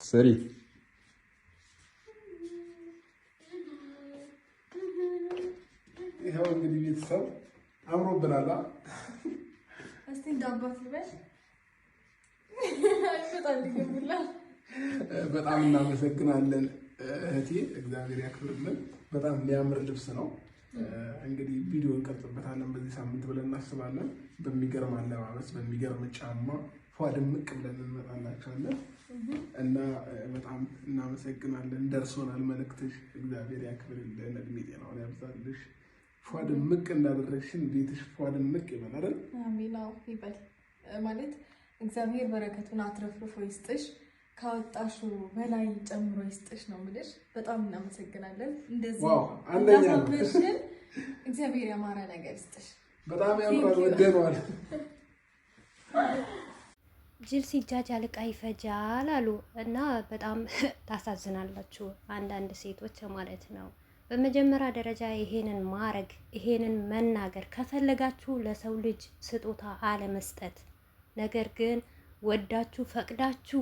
ስሪ ይሄው እንግዲህ ቤተሰብ አምሮብናል። እስቲ እንዳባት ልበል። በጣም እናመሰግናለን እህቴ፣ እግዚአብሔር ያክብርልን። በጣም የሚያምር ልብስ ነው። እንግዲህ ቪዲዮ እንቀርጽበታለን በዚህ ሳምንት ብለን እናስባለን። በሚገርም አለባበስ፣ በሚገርም ጫማ ፏ ድምቅ ብለን እንመጣላችኋለን እና በጣም እናመሰግናለን። ደርሶናል መልእክትሽ። እግዚአብሔር ያክብርልን፣ እድሜ ጤናውን ያብዛልሽ። ፏ ድምቅ እንዳደረግሽን ቤትሽ ፏ ድምቅ ይበል አይደል? አሜን። ይበል ማለት እግዚአብሔር በረከቱን አትረፍርፎ ይስጥሽ፣ ካወጣሹ በላይ ጨምሮ ይስጥሽ ነው የምልሽ። በጣም እናመሰግናለን። እንደዚህ እንዳሳምርሽን እግዚአብሔር ያማረ ነገር ይስጥሽ። በጣም ያምራል፣ ወደነዋል። ጅል ሲጃጃል ዕቃ ይፈጃል አሉ እና በጣም ታሳዝናላችሁ አንዳንድ ሴቶች ማለት ነው። በመጀመሪያ ደረጃ ይሄንን ማረግ ይሄንን መናገር ከፈለጋችሁ ለሰው ልጅ ስጦታ አለመስጠት፣ ነገር ግን ወዳችሁ ፈቅዳችሁ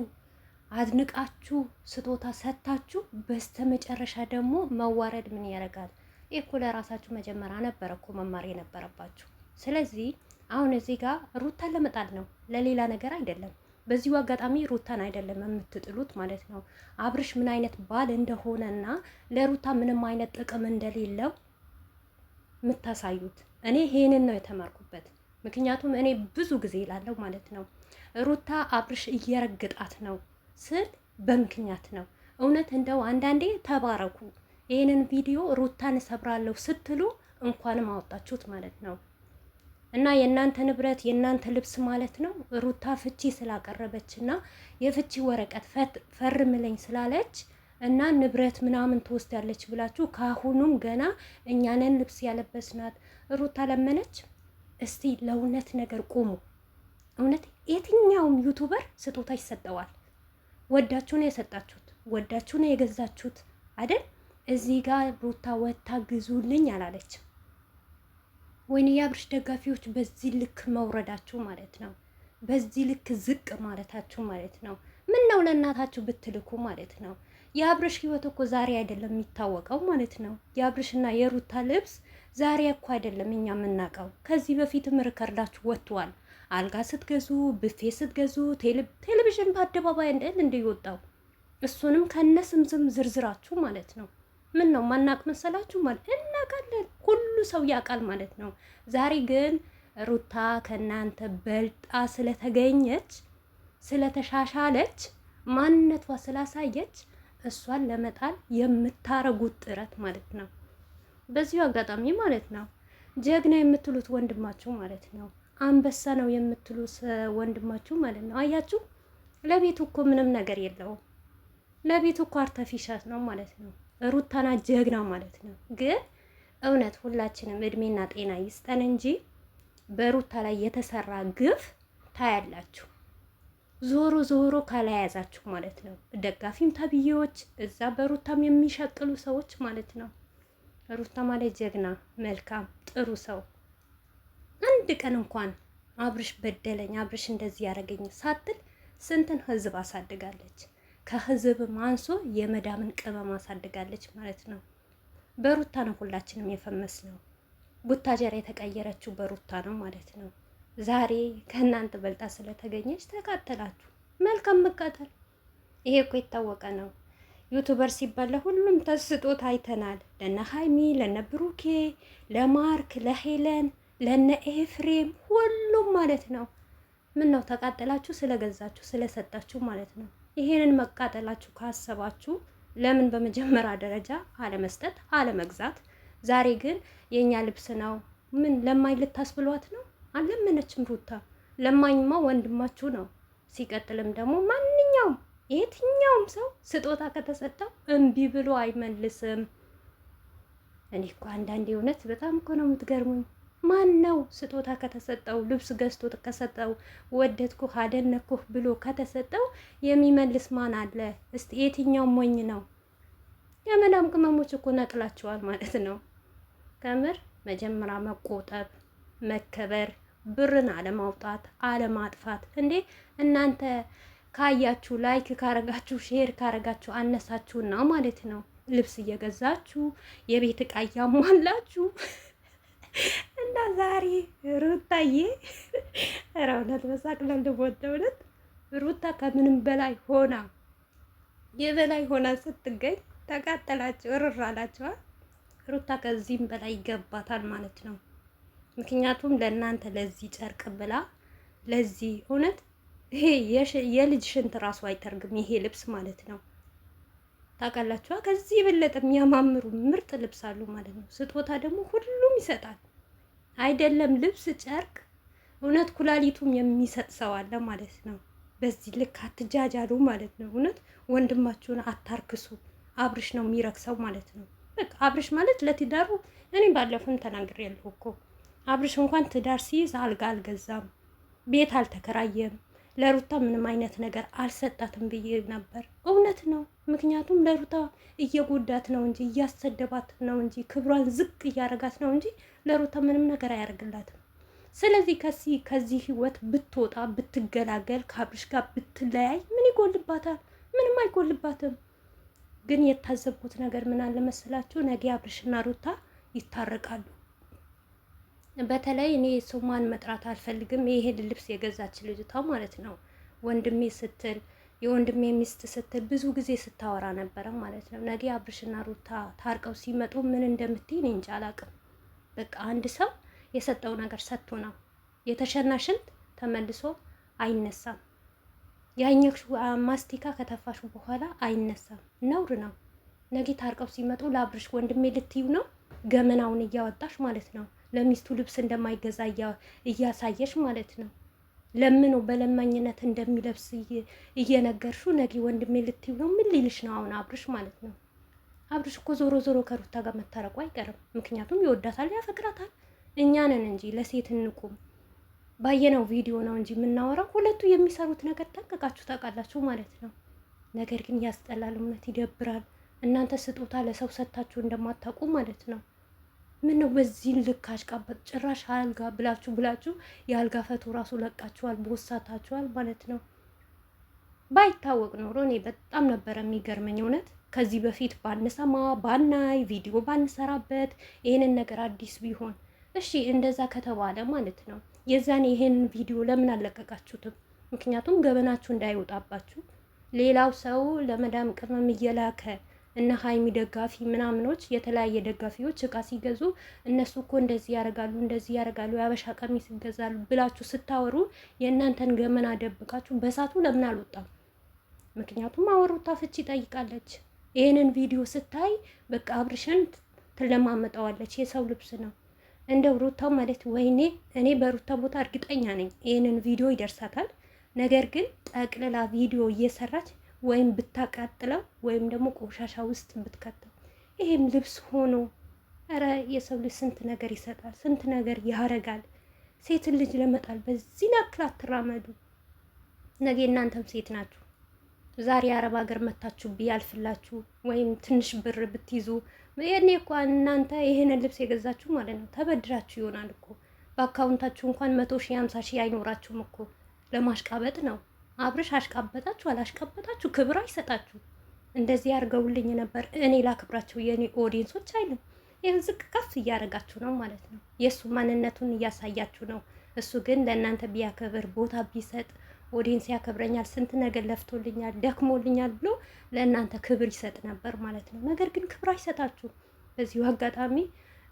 አድንቃችሁ ስጦታ ሰጥታችሁ በስተመጨረሻ ደግሞ መዋረድ ምን ያደርጋል? ይሄ እኮ ለራሳችሁ መጀመሪያ ነበር እኮ መማር የነበረባችሁ። ስለዚህ አሁን እዚህ ጋር ሩታን ለመጣል ነው፣ ለሌላ ነገር አይደለም። በዚሁ አጋጣሚ ሩታን አይደለም የምትጥሉት ማለት ነው። አብርሽ ምን አይነት ባል እንደሆነና ለሩታ ምንም አይነት ጥቅም እንደሌለው የምታሳዩት። እኔ ይሄንን ነው የተማርኩበት። ምክንያቱም እኔ ብዙ ጊዜ እላለሁ ማለት ነው ሩታ አብርሽ እየረግጣት ነው ስል በምክንያት ነው። እውነት እንደው አንዳንዴ ተባረኩ። ይሄንን ቪዲዮ ሩታን ሰብራለሁ ስትሉ እንኳንም አወጣችሁት ማለት ነው። እና የእናንተ ንብረት የእናንተ ልብስ ማለት ነው። ሩታ ፍቺ ስላቀረበችና የፍቺ ወረቀት ፈርምልኝ ስላለች እና ንብረት ምናምን ትወስዳለች ብላችሁ ካሁኑም ገና እኛንን ልብስ ያለበስናት ሩታ ለመነች። እስቲ ለእውነት ነገር ቁሙ። እውነት የትኛውም ዩቱበር ስጦታ ይሰጠዋል። ወዳችሁ ነው የሰጣችሁት፣ ወዳችሁ ነው የገዛችሁት አይደል? እዚህ ጋር ሩታ ወታ ግዙልኝ አላለችም። ወይኔ የአብርሽ ደጋፊዎች በዚህ ልክ መውረዳችሁ ማለት ነው፣ በዚህ ልክ ዝቅ ማለታችሁ ማለት ነው። ምን ነው ለእናታችሁ ብትልኩ ማለት ነው። የአብርሽ ህይወት እኮ ዛሬ አይደለም የሚታወቀው ማለት ነው። የአብርሽና የሩታ ልብስ ዛሬ እኮ አይደለም እኛ የምናውቀው። ከዚህ በፊትም ሪከርዳችሁ ወጥቷል። አልጋ ስትገዙ፣ ብፌ ስትገዙ፣ ቴሌቪዥን በአደባባይ እንደወጣው እሱንም ከነስምዝም ዝርዝራችሁ ማለት ነው። ምን ነው ማናቅ መሰላችሁ? ማለት እናውቃለን፣ ሁሉ ሰው ያውቃል ማለት ነው። ዛሬ ግን ሩታ ከናንተ በልጣ ስለተገኘች ስለተሻሻለች ማንነቷ ስላሳየች እሷን ለመጣል የምታረጉት ጥረት ማለት ነው። በዚሁ አጋጣሚ ማለት ነው ጀግና የምትሉት ወንድማችሁ ማለት ነው፣ አንበሳ ነው የምትሉት ወንድማችሁ ማለት ነው። አያችሁ፣ ለቤቱ እኮ ምንም ነገር የለውም። ለቤቱ እኮ አርተፊሻል ነው ማለት ነው። ሩታና ጀግና ማለት ነው። ግን እውነት ሁላችንም እድሜና ጤና ይስጠን እንጂ በሩታ ላይ የተሰራ ግፍ ታያላችሁ። ዞሮ ዞሮ ካላያዛችሁ ማለት ነው። ደጋፊም ተብዬዎች እዛ በሩታም የሚሸቅሉ ሰዎች ማለት ነው። ሩታ ማለት ጀግና፣ መልካም፣ ጥሩ ሰው። አንድ ቀን እንኳን አብርሽ በደለኝ፣ አብርሽ እንደዚህ ያደረገኝ ሳትል ስንትን ህዝብ አሳድጋለች። ከህዝብ ማንሶ የመዳምን ቅመም አሳድጋለች ማለት ነው። በሩታ ነው ሁላችንም የፈመስ ነው። ቡታጀራ የተቀየረችው በሩታ ነው ማለት ነው። ዛሬ ከእናንተ በልጣ ስለተገኘች ተቃጠላችሁ። መልካም መቃጠል። ይሄ እኮ የታወቀ ነው። ዩቱበር ሲባል ሁሉም ተስጦት አይተናል። ለነ ሃይሚ፣ ለነ ብሩኬ፣ ለማርክ፣ ለሄለን፣ ለነ ኤፍሬም ሁሉም ማለት ነው። ምን ነው ተቃጠላችሁ? ስለገዛችሁ ስለሰጣችሁ ማለት ነው። ይሄንን መቃጠላችሁ ካሰባችሁ ለምን በመጀመሪያ ደረጃ አለመስጠት አለመግዛት? ዛሬ ግን የኛ ልብስ ነው ምን ለማኝ ልታስብሏት ነው? አለመነችም ሩታ። ለማኝማ ወንድማችሁ ነው። ሲቀጥልም ደግሞ ማንኛውም የትኛውም ሰው ስጦታ ከተሰጠው እምቢ ብሎ አይመልስም። እኔ እኮ አንዳንዴ እውነት በጣም እኮ ነው የምትገርሙኝ። ማን ነው ስጦታ ከተሰጠው ልብስ ገዝቶ ከሰጠው ወደድኩህ አደነኩህ ብሎ ከተሰጠው የሚመልስ ማን አለ? እስቲ የትኛው ሞኝ ነው? የመዳም ቅመሞች እኮ ነቅላቸዋል ማለት ነው። ከምር መጀመሪያ መቆጠብ፣ መከበር፣ ብርን አለማውጣት፣ አለማጥፋት። እንዴ እናንተ ካያችሁ ላይክ ካረጋችሁ ሼር ካረጋችሁ አነሳችሁና ማለት ነው ልብስ እየገዛችሁ የቤት ዕቃ እያሟላችሁ እና ዛሬ ሩታዬ እውነት በሳቅ ለልቦት ሩታ ከምንም በላይ ሆና የበላይ ሆና ስትገኝ ተቃጠላችሁ፣ እርር አላችኋል። ሩታ ከዚህም በላይ ይገባታል ማለት ነው። ምክንያቱም ለእናንተ ለዚህ ጨርቅ ብላ ለዚህ እውነት ይሄ የልጅ ሽንት ራሱ አይጠርግም ይሄ ልብስ ማለት ነው። ታውቃላችኋ ከዚህ የበለጠ የሚያማምሩ ምርጥ ልብስ አሉ ማለት ነው። ስጦታ ደግሞ ሁሉም ይሰጣል አይደለም ልብስ ጨርቅ፣ እውነት ኩላሊቱም የሚሰጥ ሰው አለ ማለት ነው። በዚህ ልክ አትጃጃሉ ማለት ነው። እውነት ወንድማችሁን አታርክሱ። አብርሽ ነው የሚረክሰው ማለት ነው። በቃ አብርሽ ማለት ለትዳሩ እኔ ባለፈም ተናግሬያለሁ እኮ አብርሽ እንኳን ትዳር ሲይዝ አልጋ አልገዛም፣ ቤት አልተከራየም፣ ለሩታ ምንም አይነት ነገር አልሰጣትም ብዬ ነበር። እውነት ነው። ምክንያቱም ለሩታ እየጎዳት ነው እንጂ እያሰደባት ነው እንጂ ክብሯን ዝቅ እያረጋት ነው እንጂ ለሩታ ምንም ነገር አያደርግላትም። ስለዚህ ከዚህ ህይወት ብትወጣ ብትገላገል ከአብርሽ ጋር ብትለያይ ምን ይጎልባታል? ምንም አይጎልባትም። ግን የታዘብኩት ነገር ምን አለ መሰላችሁ? ነገ አብርሽና ሩታ ይታረቃሉ። በተለይ እኔ ስሟን መጥራት አልፈልግም። ይሄን ልብስ የገዛች ልጅቷ ማለት ነው ወንድሜ ስትል የወንድሜ ሚስት ስትል ብዙ ጊዜ ስታወራ ነበረ ማለት ነው። ነገ አብርሽና ሩታ ታርቀው ሲመጡ ምን እንደምትይ እኔ እንጃ አላውቅም። በቃ አንድ ሰው የሰጠው ነገር ሰጥቶ ነው። የተሸና ሽንት ተመልሶ አይነሳም። ያኘክሹ ማስቲካ ከተፋሹ በኋላ አይነሳም። ነውር ነው። ነገ ታርቀው ሲመጡ ለአብርሽ ወንድሜ ልትዩ ነው ገመናውን እያወጣሽ ማለት ነው። ለሚስቱ ልብስ እንደማይገዛ እያሳየሽ ማለት ነው። ለምኑ በለማኝነት እንደሚለብስ እየነገርሹ ነገ ወንድሜ ልትዩ ነው። ምን ሊልሽ ነው አሁን አብርሽ ማለት ነው? አብርሽ እኮ ዞሮ ዞሮ ከሩታ ጋር መታረቁ አይቀርም። ምክንያቱም ይወዳታል፣ ያፈቅራታል። እኛ ነን እንጂ ለሴት እንቁም ባየነው ቪዲዮ ነው እንጂ የምናወራው። ሁለቱ የሚሰሩት ነገር ጠንቅቃችሁ ታውቃላችሁ ማለት ነው። ነገር ግን ያስጠላል፣ እውነት ይደብራል። እናንተ ስጦታ ለሰው ሰጥታችሁ እንደማታውቁ ማለት ነው። ምን ነው በዚህ ልክ አሽቃበጥ? ጭራሽ አልጋ ብላችሁ የአልጋ ፈቶ ራሱ ለቃችኋል፣ ቦሳታችኋል ማለት ነው። ባይታወቅ ኖሮ እኔ በጣም ነበረ የሚገርመኝ እውነት። ከዚህ በፊት ባንሰማ ባናይ ቪዲዮ ባንሰራበት ይሄንን ነገር አዲስ ቢሆን እሺ፣ እንደዛ ከተባለ ማለት ነው የዛን ይሄንን ቪዲዮ ለምን አለቀቃችሁትም? ምክንያቱም ገበናችሁ እንዳይወጣባችሁ። ሌላው ሰው ለመዳም ቅመም እየላከ እነ ሀይሚ ደጋፊ ምናምኖች የተለያየ ደጋፊዎች እቃ ሲገዙ እነሱ እኮ እንደዚህ ያደርጋሉ የአበሻ ቀሚስ ይገዛሉ ብላችሁ ስታወሩ የእናንተን ገመና ደብቃችሁ በሳቱ ለምን አልወጣም? ምክንያቱም ሩታ ፍቺ ጠይቃለች። ይሄንን ቪዲዮ ስታይ በቃ አብርሽን ትለማመጠዋለች። የሰው ልብስ ነው እንደው ሩታው ማለት ወይኔ፣ እኔ በሩታ ቦታ እርግጠኛ ነኝ ይሄንን ቪዲዮ ይደርሳታል። ነገር ግን ጠቅልላ ቪዲዮ እየሰራች ወይም ብታቃጥለው ወይም ደግሞ ቆሻሻ ውስጥ ብትከተው ይሄም ልብስ ሆኖ፣ ኧረ የሰው ልጅ ስንት ነገር ይሰጣል፣ ስንት ነገር ያረጋል። ሴትን ልጅ ለመጣል በዚህ ያክል አትራመዱ። ነገ እናንተም ሴት ናችሁ። ዛሬ አረብ ሀገር መታችሁ ቢያልፍላችሁ ወይም ትንሽ ብር ብትይዙ የኔ እኮ እናንተ ይሄንን ልብስ የገዛችሁ ማለት ነው ተበድራችሁ ይሆናል እኮ በአካውንታችሁ እንኳን 100,000 50,000 አይኖራችሁም እኮ። ለማሽቃበጥ ነው። አብርሽ አሽቃበጣችሁ አላሽቃበጣችሁ ክብር አይሰጣችሁ። እንደዚህ አድርገውልኝ ነበር እኔ ላክብራቸው የኔ ኦዲየንሶች አይልም። ይህን ዝቅ ከፍ እያደረጋችሁ ነው ማለት ነው። የእሱ ማንነቱን እያሳያችሁ ነው። እሱ ግን ለእናንተ ቢያከብር ቦታ ቢሰጥ ኦዲየንስ ያከብረኛል፣ ስንት ነገር ለፍቶልኛል፣ ደክሞልኛል ብሎ ለእናንተ ክብር ይሰጥ ነበር ማለት ነው። ነገር ግን ክብር አይሰጣችሁ። በዚሁ አጋጣሚ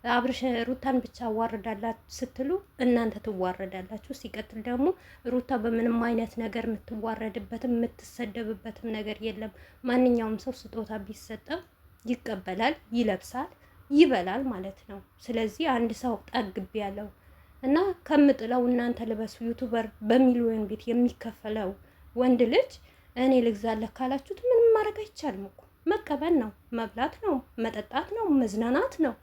አብርሽ ሩታን ብቻ አዋርዳላት ስትሉ እናንተ ትዋረዳላችሁ። ሲቀጥል ደግሞ ሩታ በምንም አይነት ነገር የምትዋረድበትም የምትሰደብበትም ነገር የለም። ማንኛውም ሰው ስጦታ ቢሰጠው ይቀበላል፣ ይለብሳል፣ ይበላል ማለት ነው። ስለዚህ አንድ ሰው ጠግብ ያለው እና ከምጥለው እናንተ ልበሱ ዩቱበር በሚሊዮን ቤት የሚከፈለው ወንድ ልጅ እኔ ልግዛለህ ካላችሁት ምንም ማድረግ አይቻልም እኮ። መቀበል ነው፣ መብላት ነው፣ መጠጣት ነው፣ መዝናናት ነው።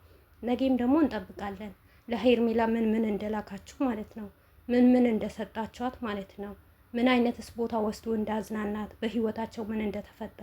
ነገም ደግሞ እንጠብቃለን ለሄርሜላ ምን እንደላካችሁ ማለት ነው። ምን እንደሰጣችኋት ማለት ነው። ምን አይነትስ ቦታ ወስዶ እንዳዝናናት በህይወታቸው ምን እንደተፈጠረ